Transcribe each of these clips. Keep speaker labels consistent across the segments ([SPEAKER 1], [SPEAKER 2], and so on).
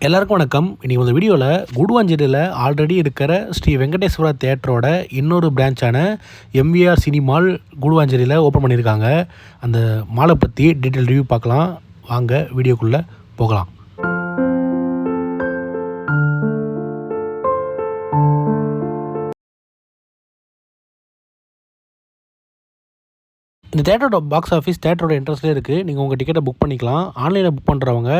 [SPEAKER 1] எல்லாருக்கும் வணக்கம். இன்றைக்கி இந்த வீடியோவில் கூடுவாஞ்சேரியில் ஆல்ரெடி இருக்கிற ஸ்ரீ வெங்கடேஸ்வரா தேட்டரோட இன்னொரு பிரான்ச்சான எம்விஆர் சினி மால் கூடுவாஞ்சேரியில் ஓப்பன் பண்ணியிருக்காங்க. அந்த மாலை பற்றி டீட்டெயில் ரிவ்யூ பார்க்கலாம். வாங்க வீடியோக்குள்ளே போகலாம். இந்த தேட்டரோட பாக்ஸ் ஆஃபீஸ் தேட்டரோட இன்ட்ரெஸ்ட்லேயே இருக்குது. நீங்கள் உங்கள் டிக்கெட்டை புக் பண்ணிக்கலாம். ஆன்லைனில் புக் பண்ணுறவங்க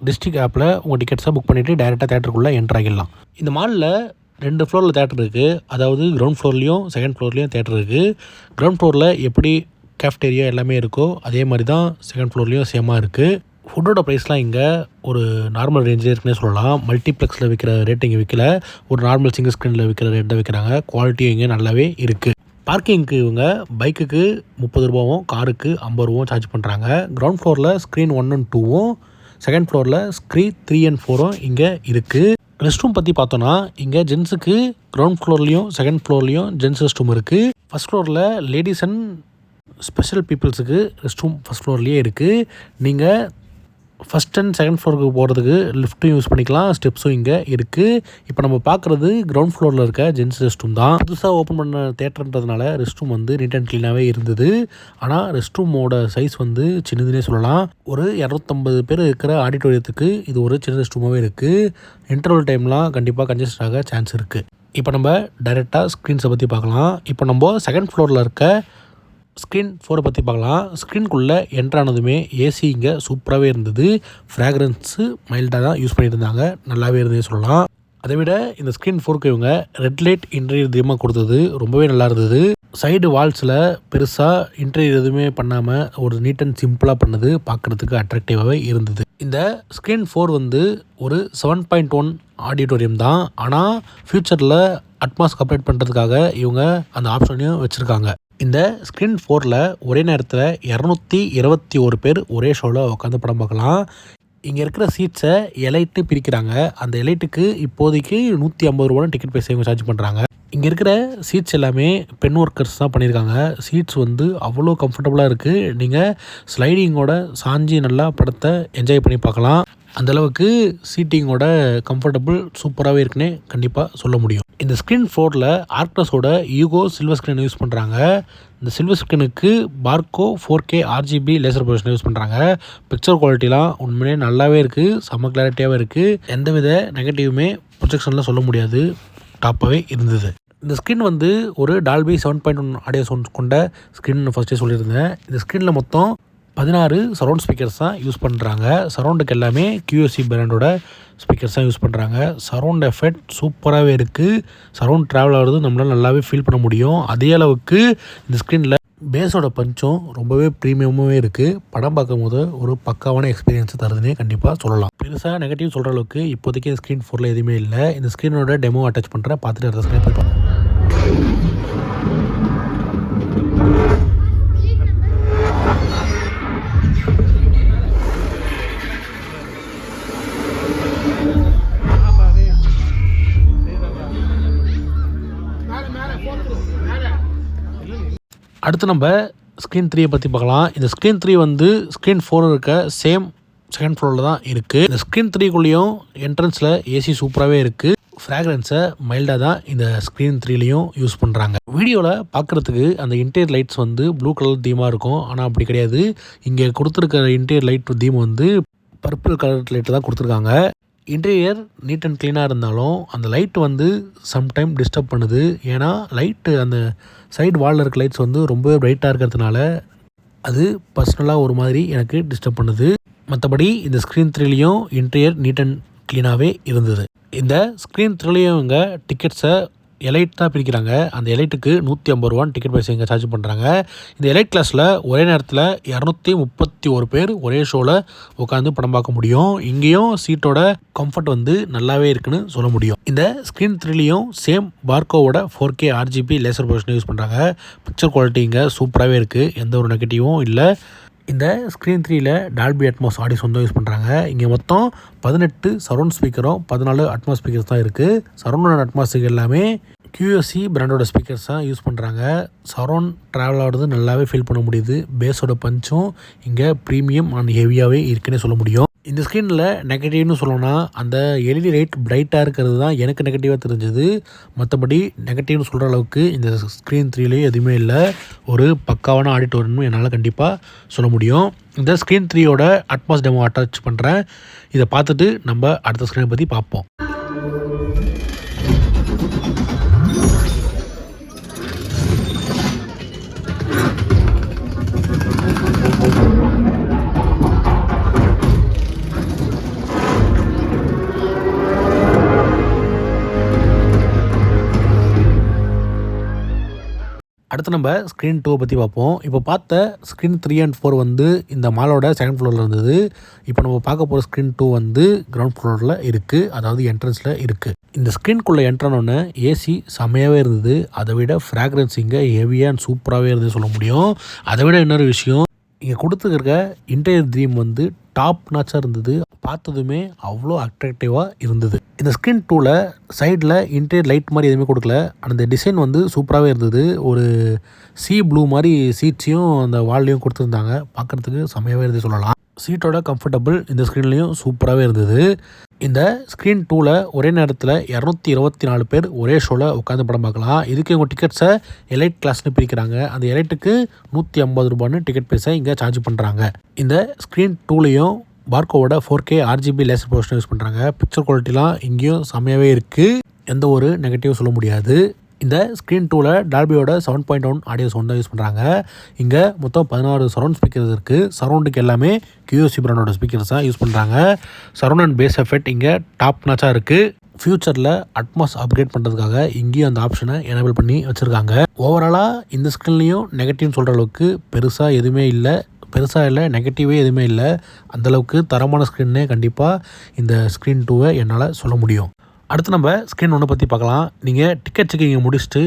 [SPEAKER 1] டிஸ்ட்ரிக்ட் ஆப்பில் உங்கள் டிக்கெட்ஸை புக் பண்ணிவிட்டு டேரெக்டாக தேட்டருக்குள்ளே என்ட்ரு ஆகிடலாம். இந்த மாலில் 2 ஃப்ளோரில் தேட்டர் இருக்குது. அதாவது கிரவுண்ட் ஃப்ளோர்லேயும் செகண்ட் ஃப்ளோர்லேயும் தேட்டர் இருக்குது. கிரவுண்ட் ஃப்ளோரில் எப்படி கேஃப்டேரியா எல்லாமே இருக்கோ அதே மாதிரி தான் செகண்ட் ஃப்ளோர்லேயும் சேமாக இருக்குது. ஃபுட்டோட ப்ரைஸ்லாம் இங்கே ஒரு நார்மல் ரேஞ்சில் இருக்குன்னே சொல்லலாம். மல்டிப்ளெக்ஸில் விற்கிற ரேட் இங்கே விற்கல. ஒரு நார்மல் சிங்கிள் ஸ்க்ரீனில் விற்கிற ரேட்டை விற்கிறாங்க. குவாலிட்டியும் இங்கே நல்லாவே இருக்குது. பார்க்கிங்க்கு இவங்க பைக்குக்கு 30 ரூபாவும் காருக்கு 50 ரூபாவும் சார்ஜ் பண்ணுறாங்க. கிரவுண்ட் ஃப்ளோரில் ஸ்க்ரீன் 1 and 2வும் செகண்ட் ஃப்ளோரில் ஸ்க்ரீன் 3 and 4ம் இங்கே இருக்குது. ரெஸ்ட் ரூம் பற்றி பார்த்தோன்னா இங்கே ஜென்ஸுக்கு கிரவுண்ட் ஃப்ளோர்லேயும் செகண்ட் ஃப்ளோர்லேயும் ஜென்ஸ் ரெஸ்ட் ரூம் இருக்குது. ஃபஸ்ட் ஃப்ளோரில் லேடிஸ் அண்ட் ஸ்பெஷல் பீப்புள்ஸுக்கு ரெஸ்ட் ரூம் ஃபஸ்ட் ஃப்ளோர்லேயே இருக்குது. நீங்கள் ஃபஸ்ட் அண்ட் செகண்ட் ஃப்ளோருக்கு போகிறதுக்கு லிஃப்ட்டும் யூஸ் பண்ணிக்கலாம். ஸ்டெப்ஸும் இங்கே இருக்குது. இப்போ நம்ம பார்க்குறது கிரவுண்ட் ஃப்ளோரில் இருக்க ஜென்ஸ் ரெஸ்ட் ரூம் தான். புதுசாக ஓப்பன் பண்ண தேட்டர்ன்றதுனால ரெஸ்ட் ரூம் நீட் அண்ட் க்ளீனாகவே இருந்தது. ஆனால் ரெஸ்ட் ரூமோட சைஸ் சின்னதுன்னே சொல்லலாம். ஒரு 250 பேர் இருக்கிற ஆடிட்டோரியத்துக்கு இது ஒரு சின்ன ரெஸ்ட் ரூமாகவே இருக்குது. இன்டர்வல் டைம்லாம் கண்டிப்பாக கன்ஜஸ்ட் ஆக சான்ஸ் இருக்குது. இப்போ நம்ம டைரெக்டாக ஸ்க்ரீன்ஸை பற்றி பார்க்கலாம். இப்போ நம்ம செகண்ட் ஃப்ளோரில் இருக்க ஸ்க்ரீன் 4 பற்றி பார்க்கலாம். ஸ்க்ரீனுக்குள்ளே என்ட்ரானதுமே ஏசி இங்கே சூப்பராகவே இருந்தது. ஃப்ராக்ரன்ஸு மைல்டாக தான் யூஸ் பண்ணிட்டு இருந்தாங்க. நல்லாவே இருந்தது சொல்லலாம். அதை விட இந்த ஸ்க்ரீன் 4க்கு இவங்க ரெட் லைட் இன்டீரியர் தீமாக கொடுத்தது ரொம்பவே நல்லா இருந்தது. சைடு வால்ஸில் பெருசாக இன்டீரியர் எதுவுமே பண்ணாமல் ஒரு நீட் அண்ட் சிம்பிளாக பண்ணது பார்க்குறதுக்கு அட்ராக்டிவாகவே இருந்தது. இந்த ஸ்க்ரீன் 4 ஒரு 7.1 ஆடிட்டோரியம் தான். ஆனால் ஃப்யூச்சரில் அட்மாஸ்க்கு அப்டேட் பண்ணுறதுக்காக இவங்க அந்த ஆப்ஷனையும் வச்சுருக்காங்க. இந்த ஸ்க்ரீன் 4ல் ஒரே நேரத்தில் 221 பேர் ஒரே ஷோவில் உட்காந்து படம் பார்க்கலாம். இங்கே இருக்கிற சீட்ஸை எலைட்டு பிரிக்கிறாங்க. அந்த எலைட்டுக்கு இப்போதைக்கு 150 ரூபா டிக்கெட் பைசா இவங்க சார்ஜ் பண்ணுறாங்க. இங்கே இருக்கிற சீட்ஸ் எல்லாமே பென் ஒர்க்கர்ஸ் தான் பண்ணியிருக்காங்க. சீட்ஸ் அவ்வளோ கம்ஃபர்டபுளாக இருக்குது. நீங்கள் ஸ்லைடிங்கோட சாஞ்சி நல்லா படத்தை என்ஜாய் பண்ணி பார்க்கலாம். அந்தளவுக்கு சீட்டிங்கோட கம்ஃபர்டபுள் சூப்பராகவே இருக்குன்னே கண்டிப்பாக சொல்ல முடியும். இந்த ஸ்க்ரீன் 4ல் ஆர்க்டஸோட ஈகோ சில்வர் ஸ்க்ரீன் யூஸ் பண்ணுறாங்க. இந்த சில்வர் ஸ்க்ரீனுக்கு Barco 4K RGB laser projection use பண்ணுறாங்க. பிக்சர் குவாலிட்டிலாம் உண்மையிலே நல்லாவே இருக்குது. செம்ம கிளாரிட்டியாகவே இருக்குது. எந்தவித நெகட்டிவுமே ப்ரொஜெக்ஷனில் சொல்ல முடியாது. டாப்பாகவே இருந்தது. இந்த ஸ்க்ரீன் ஒரு டால்பி 7.1 ஆடியோ சவுண்ட் கொண்ட ஸ்க்ரீன் ஃபஸ்ட்டே சொல்லியிருந்தேன். இந்த ஸ்க்ரீனில் மொத்தம் 16 சரௌண்ட் ஸ்பீக்கர்ஸ் தான் யூஸ் பண்ணுறாங்க. சரௌண்டுக்கு எல்லாமே QSC பிராண்டோட ஸ்பீக்கர்ஸ் தான் யூஸ் பண்ணுறாங்க. சரௌண்ட் எஃபெக்ட் சூப்பராகவே இருக்குது. சரௌண்ட் ட்ராவல் ஆகிறது நம்மளால் நல்லாவே ஃபீல் பண்ண முடியும். அதே அளவுக்கு இந்த ஸ்க்ரீனில் பேஸோட பஞ்சும் ரொம்பவே ப்ரீமியமாகவே இருக்குது. படம் பார்க்கும்போது ஒரு பக்காவான எக்ஸ்பீரியன்ஸ் தருதுன்னே கண்டிப்பாக சொல்லலாம். பெருசாக நெகட்டிவ் சொல்கிற அளவுக்கு இப்போதைக்கு இந்த ஸ்க்ரீன் 4ல் எதுவுமே இல்லை. இந்த ஸ்க்ரீனோட டெமோ அட்டாச் பண்ணுறேன். பார்த்துட்டு அடுத்த ஸ்க்ரீன் போய் பார்க்கலாம். அடுத்து நம்ம ஸ்க்ரீன் 3 பற்றி பார்க்கலாம். இந்த ஸ்க்ரீன் 3 ஸ்க்ரீன் 4 இருக்க சேம் செகண்ட் ஃப்ளோரில் தான் இருக்குது. இந்த ஸ்க்ரீன் 3குள்ளேயும் என்ட்ரன்ஸில் ஏசி சூப்பராகவே இருக்குது. ஃப்ராக்ரன்ஸை மைல்டாக தான் இந்த ஸ்க்ரீன் 3லையும் யூஸ் பண்ணுறாங்க. வீடியோவில் பார்க்குறதுக்கு அந்த இன்டீரியர் லைட்ஸ் ப்ளூ கலர் தீமாக இருக்கும். ஆனால் அப்படி கிடையாது. இங்கே கொடுத்துருக்க interior light theme purple colour light தான் கொடுத்துருக்காங்க. இன்டீரியர் நீட் அண்ட் க்ளீனாக இருந்தாலும் அந்த லைட்டு சம்டைம் டிஸ்டர்ப் பண்ணுது. ஏன்னா லைட்டு அந்த சைடு வாலில் இருக்க லைட்ஸ் ரொம்பவே பிரைட்டாக இருக்கிறதுனால அது பர்சனலாக ஒரு மாதிரி எனக்கு டிஸ்டர்ப் பண்ணுது. மற்றபடி இந்த ஸ்க்ரீன் 3லையும் இன்டீரியர் நீட் அண்ட் க்ளீனாகவே இருந்தது. இந்த ஸ்க்ரீன் 3லையும் இவங்க டிக்கெட்ஸை எலைட் தான் பிரிக்கிறாங்க. அந்த எலைட்டுக்கு 150 ரூபா டிக்கெட் பைசா இங்கே சார்ஜ் பண்ணுறாங்க. இந்த எலைட் கிளாஸில் ஒரே நேரத்தில் 231 பேர் ஒரே ஷோவில் உட்காந்து படம் பார்க்க முடியும். இங்கேயும் சீட்டோட கம்ஃபர்ட் நல்லாவே இருக்குன்னு சொல்ல முடியும். இந்த ஸ்க்ரீன் 3லையும் சேம் பார்க்கோவோட 4K RGB laser projection use பண்ணுறாங்க. பிக்சர் குவாலிட்டி இங்கே சூப்பராகவே இருக்குது. எந்த ஒரு நெகட்டிவும் இல்லை. இந்த ஸ்க்ரீன் 3ல் Dolby Atmos audio sound use பண்ணுறாங்க. இங்கே மொத்தம் 18 சரௌண்ட் ஸ்பீக்கரும் 14 அட்மாஸ் ஸ்பீக்கர்ஸ் தான் இருக்குது. சரௌண்ட் அட்மாஸுக்கு எல்லாமே QSC பிராண்டோட ஸ்பீக்கர்ஸ் தான் யூஸ் பண்ணுறாங்க. சரௌண்ட் ட்ராவல் ஆகிறது நல்லாவே ஃபீல் பண்ண முடியுது. பேஸோட பஞ்சும் இங்கே ப்ரீமியம் அண்ட் ஹெவியாகவே இருக்குன்னே சொல்ல முடியும். இந்த ஸ்க்ரீனில் நெகட்டிவ்னு சொல்லணும்னா அந்த எல்இடி லைட் பிரைட்டாக இருக்கிறது தான் எனக்கு நெகட்டிவாக தெரிஞ்சது. மற்றபடி நெகட்டிவ்னு சொல்கிற அளவுக்கு இந்த ஸ்க்ரீன் 3லேயே எதுவுமே இல்லை. ஒரு பக்காவான ஆடிட்டோரியம்னு என்னால் கண்டிப்பாக சொல்ல முடியும். இந்த ஸ்க்ரீன் 3யோட அட்மாஸ் டெமோ அட்டாச் பண்ணுறேன். இதை பார்த்துட்டு நம்ம அடுத்த ஸ்க்ரீனை பற்றி பார்ப்போம். அடுத்து நம்ம ஸ்க்ரீன் 2 பற்றி பார்ப்போம். இப்போ பார்த்த ஸ்க்ரீன் 3 அண்ட் 4 வந்து இந்த மாலோட செகண்ட் ஃப்ளோரில் இருந்தது. இப்போ நம்ம பார்க்க போகிற ஸ்க்ரீன் 2 வந்து கிரவுண்ட் ஃப்ளோரில் இருக்குது, அதாவது என்ட்ரன்ஸில் இருக்குது. இந்த ஸ்க்ரீனுக்குள்ளே என்ட்ரானோடனே ஏசி செம்மையாகவே இருந்தது. அதை விட ஃப்ராக்ரன்ஸ் இங்கே ஹெவியாக அண்ட் சூப்பராகவே இருந்தது சொல்ல முடியும். அதை விட இன்னொரு விஷயம், இங்கே கொடுத்துருக்க இன்டீரியர் தீம் வந்து டாப் நாச்சாக இருந்தது. பார்த்ததுமே அவ்வளோ அட்ராக்டிவாக இருந்தது. இந்த ஸ்க்ரீன் 2ல் சைடில் இன்டீரியர் லைட் மாதிரி எதுவுமே கொடுக்கல. அந்த டிசைன் வந்து சூப்பராகவே இருந்தது. ஒரு சீ ப்ளூ மாதிரி சீட்ஸையும் அந்த வால்லையும் கொடுத்துருந்தாங்க. பார்க்குறதுக்கு செம்மையாகவே இருந்தது சொல்லலாம். சீட்டோட கம்ஃபர்டபுள் இந்த ஸ்க்ரீன்லேயும் சூப்பராகவே இருந்தது. இந்த ஸ்க்ரீன் 2ல் ஒரே நேரத்தில் 224 பேர் ஒரே ஷோவில் உட்காந்து படம் பார்க்கலாம். இதுக்கு இவங்க டிக்கெட்ஸை எலைட் கிளாஸ்னு பிரிக்கிறாங்க. அந்த எலைட்டுக்கு 150 ரூபான்னு டிக்கெட் பைசா இங்கே சார்ஜ் பண்ணுறாங்க. இந்த ஸ்க்ரீன் 2லேயும் பார்க்கோவோட 4K RGB laser projector use பண்ணுறாங்க. பிக்சர் குவாலிட்டிலாம் இங்கேயும் செம்மையாகவே இருக்குது. எந்த ஒரு நெகட்டிவும் சொல்ல முடியாது. இந்த ஸ்க்ரீன் 2ல் டால்பியோட 7.1 ஆடியோ சவுண்ட் தான் யூஸ் பண்ணுறாங்க. இங்கே மொத்தம் 16 சரௌண்ட் ஸ்பீக்கர்ஸ் இருக்குது. சரௌண்டுக்கு எல்லாமே QSC பிராண்டோட ஸ்பீக்கர்ஸ் தான் யூஸ் பண்ணுறாங்க. சரௌண்ட் அண்ட் பேஸ் எஃபெக்ட் இங்கே டாப் நாச்சாக இருக்குது. ஃப்யூச்சரில் அட்மாஸ் அப்கிரேட் பண்ணுறதுக்காக இங்கேயும் அந்த ஆப்ஷனை எனேபிள் பண்ணி வச்சுருக்காங்க. ஓவராலாக இந்த ஸ்க்ரீன்லேயும் நெகட்டிவ்னு சொல்கிற அளவுக்கு பெருசாக எதுவுமே இல்லை, நெகட்டிவே எதுவுமே இல்லை. அந்தளவுக்கு தரமான ஸ்க்ரீன்னே கண்டிப்பாக இந்த ஸ்க்ரீன் 2வை என்னால் சொல்ல முடியும். அடுத்து நம்ம ஸ்க்ரீன் 1 பற்றி பார்க்கலாம். நீங்கள் டிக்கெட் செக்கிங்கை முடிச்சுட்டு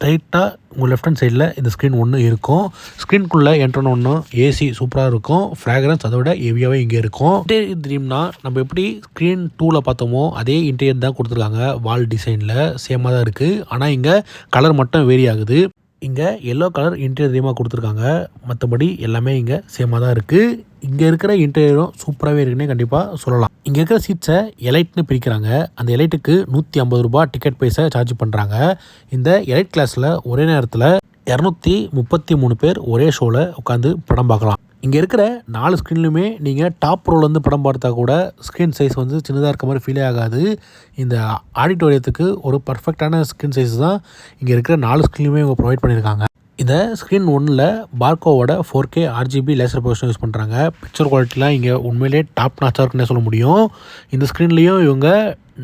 [SPEAKER 1] டைட்டாக உங்கள் லெஃப்ட் ஹேண்ட் சைடில் இந்த ஸ்க்ரீன் 1 இருக்கும். ஸ்க்ரீனுக்குள்ளே என்ட்ரனோன்னு ஏசி சூப்பராக இருக்கும். ஃப்ராக்ரன்ஸ் அதை விட ஹெவியாகவே இங்கே இருக்கும். இன்டீரியர் த்ரீம்னா நம்ம எப்படி ஸ்க்ரீன் 2ல் பார்த்தோமோ அதே இன்டீரியர் தான் கொடுத்துருக்காங்க. வால் டிசைனில் சேமாக தான் இருக்குது. ஆனால் இங்கே கலர் மட்டும் வேரி ஆகுது. இங்கே எல்லோ கலர் இன்டீரியர் தீமாக கொடுத்துருக்காங்க. மற்றபடி எல்லாமே இங்கே சேமாக தான் இருக்குது. இங்கே இருக்கிற இன்டீரியரும் சூப்பராகவே இருக்குன்னே கண்டிப்பாக சொல்லலாம். இங்கே இருக்கிற சீட்ஸை எலைட்னு பிரிக்கிறாங்க. அந்த எலைட்டுக்கு 150 ரூபா டிக்கெட் பைசா சார்ஜ் பண்ணுறாங்க. இந்த எலைட் கிளாஸில் ஒரே நேரத்தில் 233 பேர் ஒரே ஷோவில் உட்காந்து படம் பார்க்கலாம். இங்கே இருக்கிற 4 ஸ்க்ரீன்லையுமே நீங்கள் டாப் ரோலேருந்து படம் பார்த்தா கூட ஸ்க்ரீன் சைஸ் வந்து சின்னதாக இருக்க மாதிரி ஃபீலே ஆகாது. இந்த ஆடிட்டோரியத்துக்கு ஒரு பர்ஃபெக்டான ஸ்க்ரீன் சைஸ் தான் இங்கே இருக்கிற 4 ஸ்க்ரீன்லையுமே இவங்க ப்ரொவைட் பண்ணியிருக்காங்க. இந்த ஸ்க்ரீன் 1ல் பார்க்கோவோட 4K RGB laser projector use பண்ணுறாங்க. பிக்சர் குவாலிட்டிலாம் இங்கே உண்மையிலே டாப் நாச்சாக இருக்குன்னே சொல்ல முடியும். இந்த ஸ்க்ரீன்லேயும் இவங்க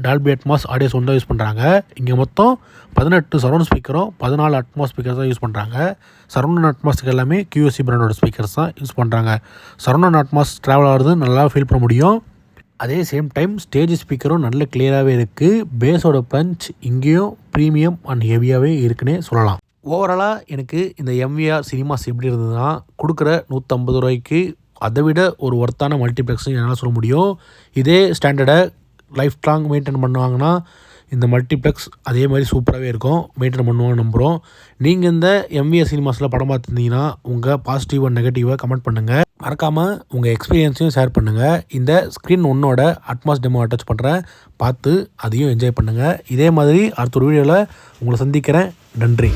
[SPEAKER 1] டால்பி அட்மாஸ் ஆடியோ சவுண்ட் தான் யூஸ் பண்ணுறாங்க. இங்கே மொத்தம் 18 சரௌண்ட் ஸ்பீக்கரும் 14 அட்மாஸ் ஸ்பீக்கர்ஸ் தான் யூஸ் பண்ணுறாங்க. சரௌண்ட் அண்ட் அட்மாஸ்க்கு எல்லாமே QSC பிராண்டோட ஸ்பீக்கர்ஸ் தான் யூஸ் பண்ணுறாங்க. சரௌண்ட் அண்ட் அட்மாஸ் ட்ராவல் ஆகிறது நல்லா ஃபீல் பண்ண முடியும். அதே சேம் டைம் ஸ்டேஜ் ஸ்பீக்கரும் நல்ல கிளியராகவே இருக்குது. பேஸோட பஞ்ச் இங்கேயும் ப்ரீமியம் அண்ட் ஹெவியாகவே இருக்குன்னே சொல்லலாம். ஓவராலாக எனக்கு இந்த MVR சினிமாஸ் எப்படி இருந்ததுன்னா, கொடுக்குற 150 ரூபாய்க்கு அதை விட ஒரு ஒர்த்தான மல்டிப்ளெக்ஸ்னு என்னால் சொல்ல முடியும். இதே ஸ்டாண்டர்டை லைஃப் லாங் மெயின்டைன் பண்ணுவாங்கன்னா இந்த மல்டிப்ளெக்ஸ் அதே மாதிரி சூப்பராகவே இருக்கும், மெயின்டைன் பண்ணுவான்னு நம்புகிறோம். நீங்கள் இந்த MVR சினிமாஸில் படம் பார்த்துருந்தீங்கன்னா உங்கள் பாசிட்டிவ் அண்ட் நெகட்டிவாக கமெண்ட் பண்ணுங்கள். மறக்காமல் உங்கள் எக்ஸ்பீரியன்ஸையும் ஷேர் பண்ணுங்கள். இந்த ஸ்க்ரீன் 1ஓட அட்மாஸ் டெமோ அட்டாச் பண்ணுறேன், பார்த்து அதையும் என்ஜாய் பண்ணுங்கள். இதே மாதிரி அடுத்த ஒரு வீடியோவில் உங்களை சந்திக்கிறேன். நன்றி.